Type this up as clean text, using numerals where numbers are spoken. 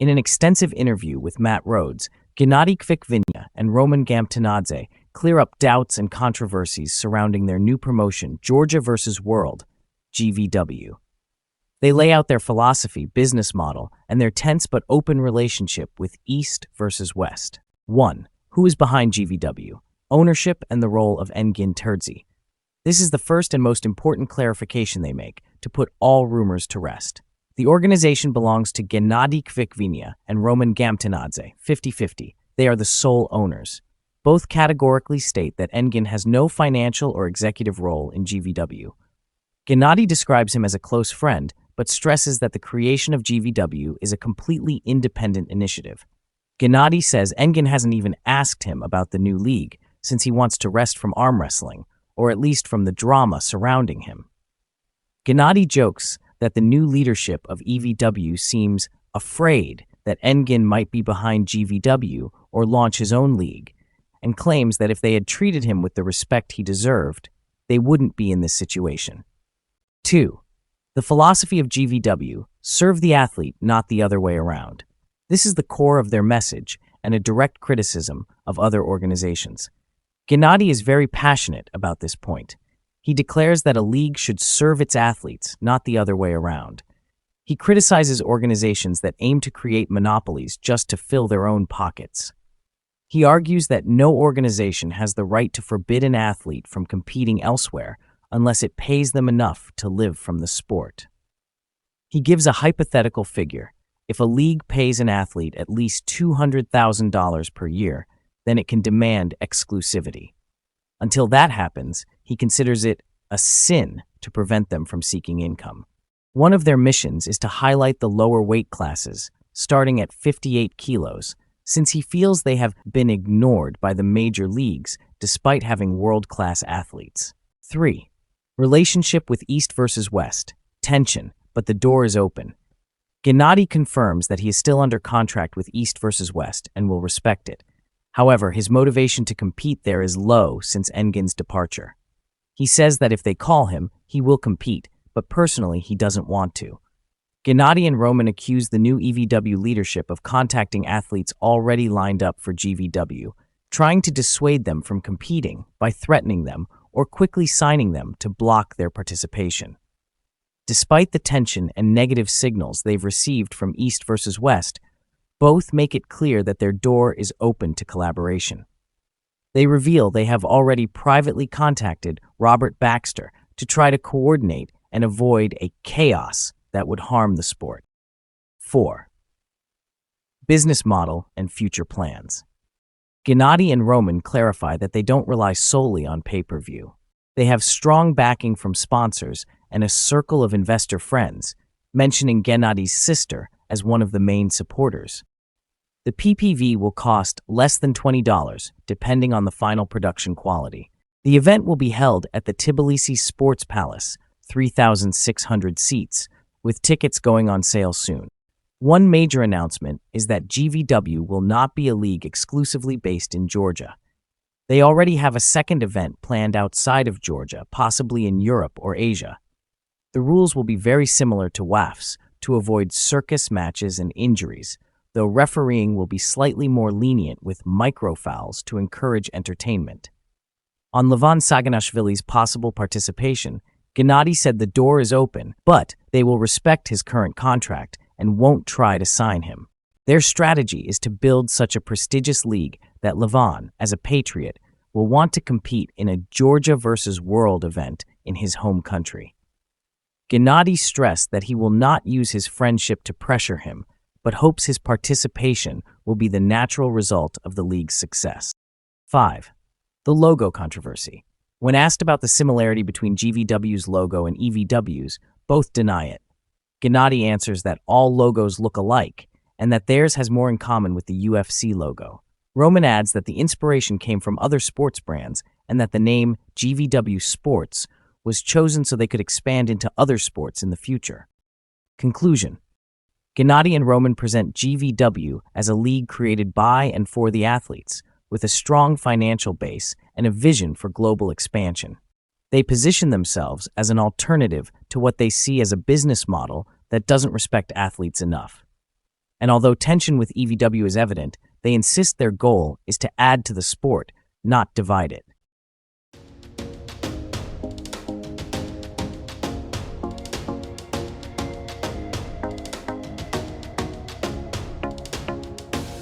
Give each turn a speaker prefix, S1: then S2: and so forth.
S1: In an extensive interview with Matt Rhodes, Kvikvinia and Roman Gamtenadze clear up doubts and controversies surrounding their new promotion, Georgia vs. World, GVW. They lay out their philosophy, business model, and their tense but open relationship with East versus West. 1. Who is behind GVW? Ownership and the role of Engin Terzi. This is the first and most important clarification they make to put all rumors to rest. The organization belongs to Genadi Kvikvinia and Roman Gamtenadze, 50-50. They are the sole owners. Both categorically state that Engin has no financial or executive role in GVW. Genadi describes him as a close friend, but stresses that the creation of GVW is a completely independent initiative. Genadi says Engin hasn't even asked him about the new league, since he wants to rest from arm wrestling, or at least from the drama surrounding him. Genadi jokes that the new leadership of EVW seems afraid that Engin might be behind GVW or launch his own league, and claims that if they had treated him with the respect he deserved, they wouldn't be in this situation. 2. The philosophy of GVW: serve the athlete, not the other way around. This is the core of their message and a direct criticism of other organizations. Genadi is very passionate about this point. He declares that a league should serve its athletes, not the other way around. He criticizes organizations that aim to create monopolies just to fill their own pockets. He argues that no organization has the right to forbid an athlete from competing elsewhere unless it pays them enough to live from the sport. He gives a hypothetical figure. If a league pays an athlete at least $200,000 per year, then it can demand exclusivity. Until that happens, he considers it a sin to prevent them from seeking income. One of their missions is to highlight the lower weight classes, starting at 58 kilos, since he feels they have been ignored by the major leagues despite having world-class athletes. 3. Relationship with East versus West. Tension, but the door is open. Genadi confirms that he is still under contract with East versus West and will respect it. However, his motivation to compete there is low since Engin's departure. He says that if they call him, he will compete, but personally he doesn't want to. Genadi and Roman accuse the new EVW leadership of contacting athletes already lined up for GVW, trying to dissuade them from competing by threatening them or quickly signing them to block their participation. Despite the tension and negative signals they've received from East versus West, both make it clear that their door is open to collaboration. They reveal they have already privately contacted Robert Baxter to try to coordinate and avoid a chaos that would harm the sport. 4. Business model and future plans. Genadi and Roman clarify that they don't rely solely on pay-per-view. They have strong backing from sponsors and a circle of investor friends, mentioning Genadi's sister as one of the main supporters. The PPV will cost less than $20, depending on the final production quality. The event will be held at the Tbilisi Sports Palace, 3,600 seats, with tickets going on sale soon. One major announcement is that GVW will not be a league exclusively based in Georgia. They already have a second event planned outside of Georgia, possibly in Europe or Asia. The rules will be very similar to WAF's to avoid circus matches and injuries, though refereeing will be slightly more lenient with micro-fouls to encourage entertainment. On Levan Saganashvili's possible participation, Genadi said the door is open, but they will respect his current contract and won't try to sign him. Their strategy is to build such a prestigious league that Levan, as a patriot, will want to compete in a Georgia versus World event in his home country. Genadi stressed that he will not use his friendship to pressure him, but hopes his participation will be the natural result of the league's success. 5. The logo controversy. When asked about the similarity between GVW's logo and EVW's, both deny it. Genadi answers that all logos look alike and that theirs has more in common with the UFC logo. Roman adds that the inspiration came from other sports brands and that the name GVW Sports was chosen so they could expand into other sports in the future. Conclusion. Genadi and Roman present GVW as a league created by and for the athletes, with a strong financial base and a vision for global expansion. They position themselves as an alternative to what they see as a business model that doesn't respect athletes enough. And although tension with EVW is evident, they insist their goal is to add to the sport, not divide it.